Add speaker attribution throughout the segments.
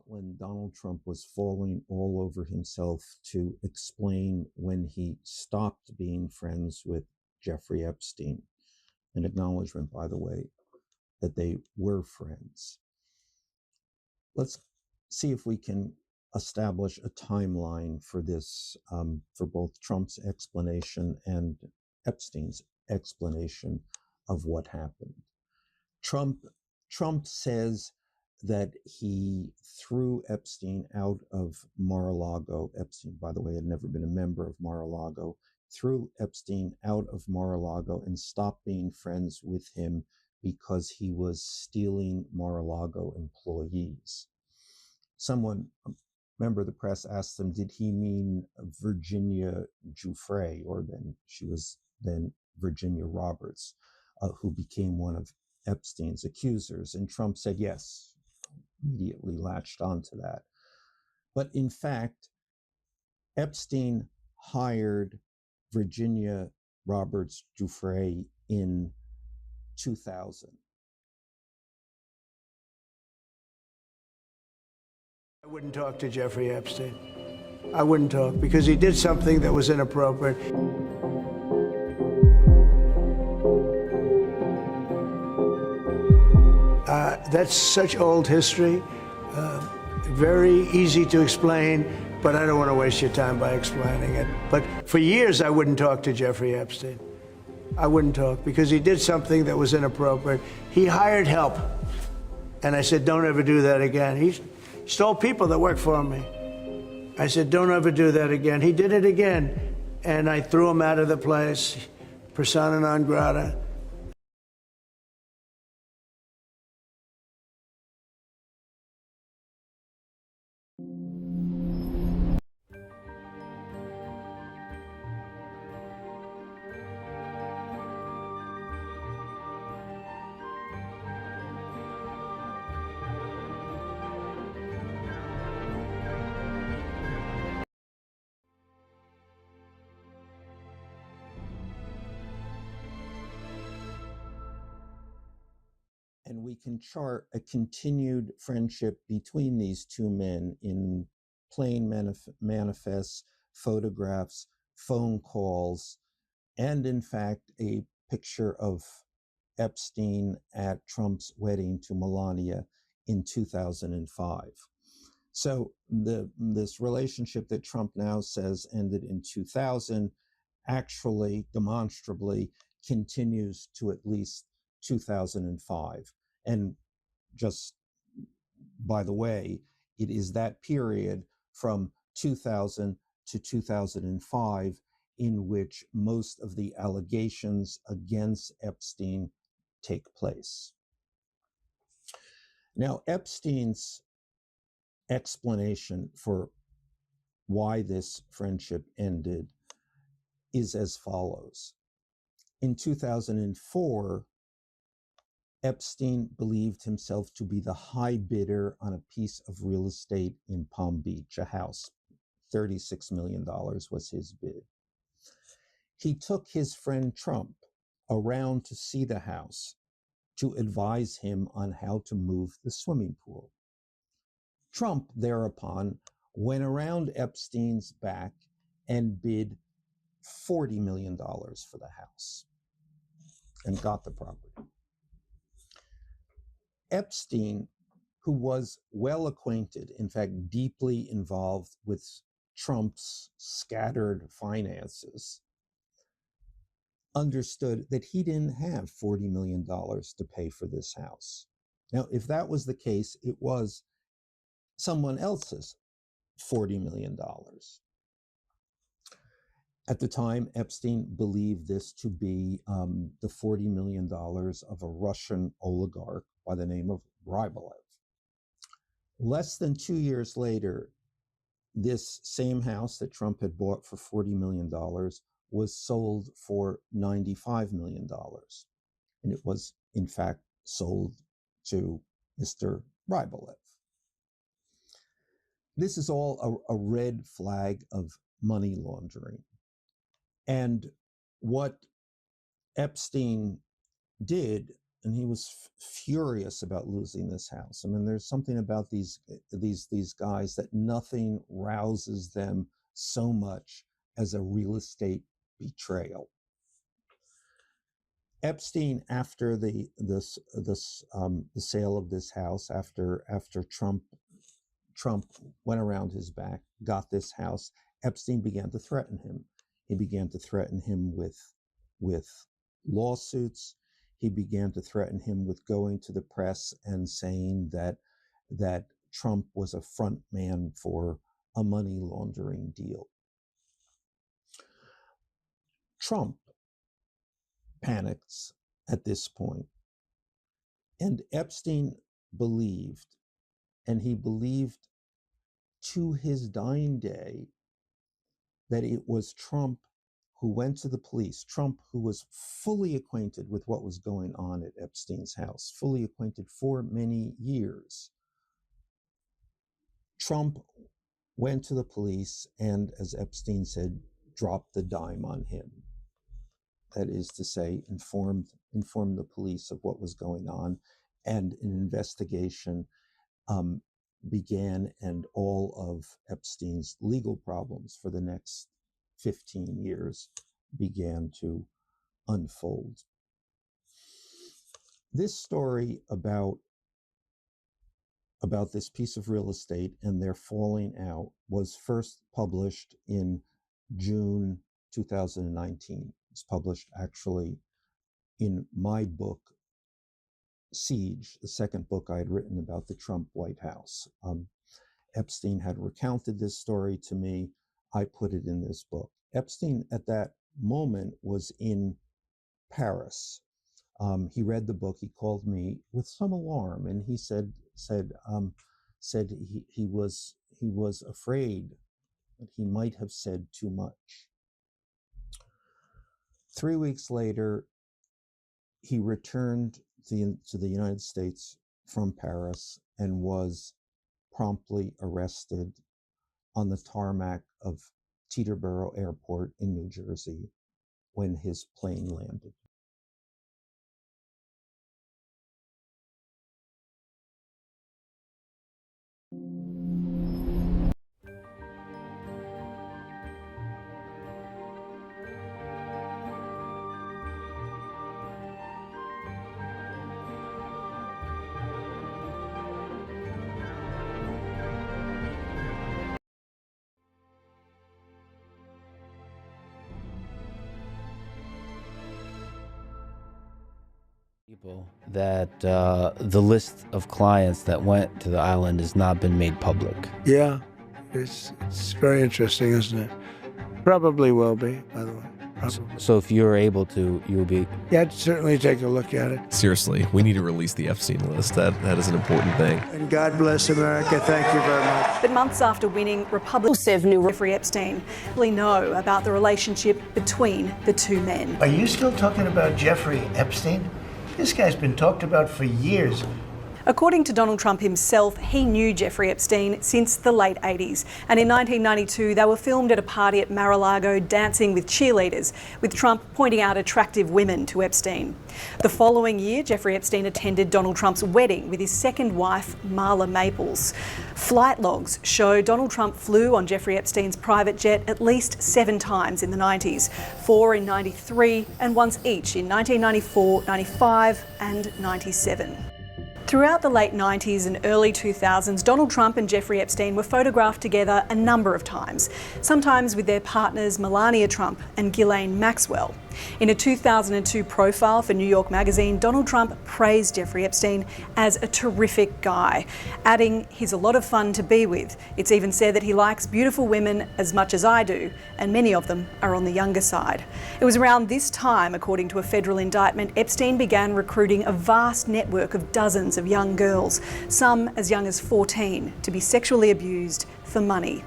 Speaker 1: when Donald Trump was falling all over himself to explain when he stopped being friends with Jeffrey Epstein. An acknowledgement, by the way, that they were friends. Let's see if we can establish a timeline for this, for both Trump's explanation and Epstein's explanation of what happened. Trump says that he threw Epstein out of Mar-a-Lago. Epstein, by the way, had never been a member of Mar-a-Lago, threw Epstein out of Mar-a-Lago and stopped being friends with him because he was stealing Mar-a-Lago employees. Someone, a member of the press, asked him, did he mean Virginia Giuffre, or then she was then Virginia Roberts, who became one of Epstein's accusers? And Trump said yes, immediately latched onto that. But in fact, Epstein hired Virginia Roberts Giuffre in 2000.
Speaker 2: I wouldn't talk to Jeffrey Epstein. I wouldn't talk because he did something that was inappropriate. That's such old history, very easy to explain, but I don't want to waste your time by explaining it. But for years, I wouldn't talk to Jeffrey Epstein. I wouldn't talk because he did something that was inappropriate. He hired help, and I said, don't ever do that again. He stole people that worked for me. I said, don't ever do that again. He did it again, and I threw him out of the place, persona non grata.
Speaker 1: And we can chart a continued friendship between these two men in plain manifests, photographs, phone calls, and in fact, a picture of Epstein at Trump's wedding to Melania in 2005. So this relationship that Trump now says ended in 2000 actually demonstrably continues to at least 2005. And just by the way, it is that period from 2000 to 2005 in which most of the allegations against Epstein take place. Now, Epstein's explanation for why this friendship ended is as follows. In 2004, Epstein believed himself to be the high bidder on a piece of real estate in Palm Beach, a house. $36 million was his bid. He took his friend Trump around to see the house to advise him on how to move the swimming pool. Trump thereupon went around Epstein's back and bid $40 million for the house and got the property. Epstein, who was well acquainted, in fact, deeply involved with Trump's scattered finances, understood that he didn't have $40 million to pay for this house. Now, if that was the case, it was someone else's $40 million. At the time, Epstein believed this to be the $40 million of a Russian oligarch by the name of Rybolev. Less than 2 years later, this same house that Trump had bought for $40 million was sold for $95 million. And it was, in fact, sold to Mr. Rybolev. This is all a red flag of money laundering. And what Epstein did furious about losing this house. I mean, there's something about these guys that nothing rouses them so much as a real estate betrayal. Epstein, after the sale of this house, after Trump went around his back, got this house, Epstein began to threaten him. He began to threaten him with lawsuits. He began to threaten him with going to the press and saying that Trump was a front man for a money laundering deal. Trump panics at this point, and Epstein believed, and he believed to his dying day, that it was Trump who went to the police, Trump who was fully acquainted with what was going on at Epstein's house, fully acquainted for many years. Trump went to the police and, as Epstein said, dropped the dime on him. That is to say, informed the police of what was going on, and an investigation began, and all of Epstein's legal problems for the next 15 years began to unfold. This story about this piece of real estate and their falling out was first published in June 2019. It was published actually in my book, Siege, the second book I had written about the Trump White House. Epstein had recounted this story to me. I put it in this book. Epstein at that moment was in Paris. He read the book. He called me with some alarm, and he said he was afraid that he might have said too much. 3 weeks later, he returned to the United States from Paris and was promptly arrested on the tarmac of Teterboro Airport in New Jersey when his plane landed.
Speaker 3: People that the list of clients that went to the island has not been made public.
Speaker 2: Yeah, it's very interesting, isn't it? Probably will be, by the way. Probably.
Speaker 3: So if you're able to, you'll be...
Speaker 2: Yeah, I'd certainly take a look at it.
Speaker 4: Seriously, we need to release the Epstein list. That is an important thing.
Speaker 2: And God bless America. Thank you very much.
Speaker 5: But months after winning, Republicans knew Jeffrey Epstein really know about the relationship between the two men.
Speaker 6: Are you still talking about Jeffrey Epstein? This guy's been talked about for years.
Speaker 5: According to Donald Trump himself, he knew Jeffrey Epstein since the late 80s. And in 1992, they were filmed at a party at Mar-a-Lago dancing with cheerleaders, with Trump pointing out attractive women to Epstein. The following year, Jeffrey Epstein attended Donald Trump's wedding with his second wife, Marla Maples. Flight logs show Donald Trump flew on Jeffrey Epstein's private jet at least 7 times in the 90s, 4 in 93 and once each in 1994, 95 and 97. Throughout the late 90s and early 2000s, Donald Trump and Jeffrey Epstein were photographed together a number of times, sometimes with their partners Melania Trump and Ghislaine Maxwell. In a 2002 profile for New York Magazine, Donald Trump praised Jeffrey Epstein as a terrific guy, adding, "He's a lot of fun to be with. It's even said that he likes beautiful women as much as I do, and many of them are on the younger side." It was around this time, according to a federal indictment, Epstein began recruiting a vast network of dozens thousands of young girls, some as young as 14, to be sexually abused for money.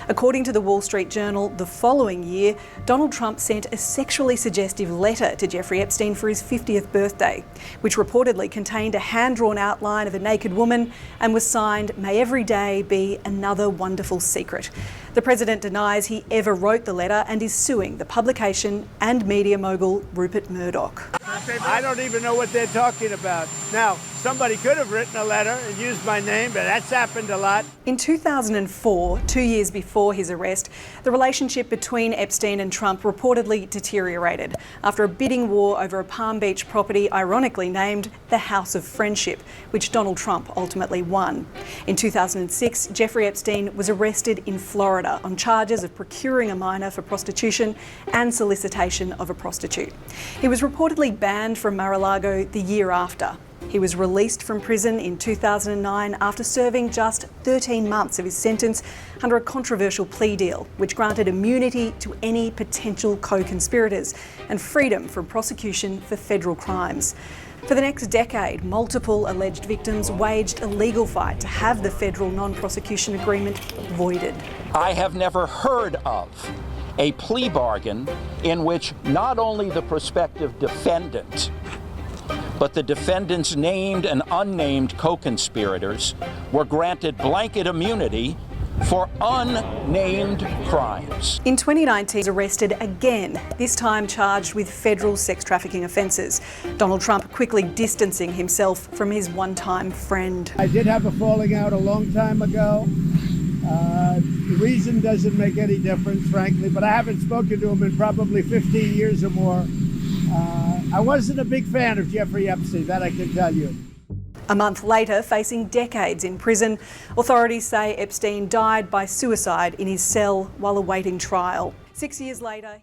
Speaker 5: According to the Wall Street Journal, the following year, Donald Trump sent a sexually suggestive letter to Jeffrey Epstein for his 50th birthday, which reportedly contained a hand-drawn outline of a naked woman and was signed, "May every day be another wonderful secret." The president denies he ever wrote the letter and is suing the publication and media mogul Rupert Murdoch.
Speaker 2: I don't even know what they're talking about. Now, somebody could have written a letter and used my name, but that's happened a lot.
Speaker 5: In 2004, 2 years before his arrest, the relationship between Epstein and Trump reportedly deteriorated after a bidding war over a Palm Beach property ironically named the House of Friendship, which Donald Trump ultimately won. In 2006, Jeffrey Epstein was arrested in Florida on charges of procuring a minor for prostitution and solicitation of a prostitute. He was reportedly banned from Mar-a-Lago the year after. He was released from prison in 2009 after serving just 13 months of his sentence under a controversial plea deal, which granted immunity to any potential co-conspirators and freedom from prosecution for federal crimes. For the next decade, multiple alleged victims waged a legal fight to have the federal non-prosecution agreement voided.
Speaker 7: I have never heard of a plea bargain in which not only the prospective defendant, but the defendant's named and unnamed co-conspirators were granted blanket immunity for unnamed crimes.
Speaker 5: In 2019, he was arrested again, this time charged with federal sex trafficking offences. Donald Trump quickly distancing himself from his one-time friend.
Speaker 2: I did have a falling out a long time ago. The reason doesn't make any difference, frankly, but I haven't spoken to him in probably 15 years or more. I wasn't a big fan of Jeffrey Epstein, that I can tell you.
Speaker 5: A month later, facing decades in prison, authorities say Epstein died by suicide in his cell while awaiting trial. 6 years later,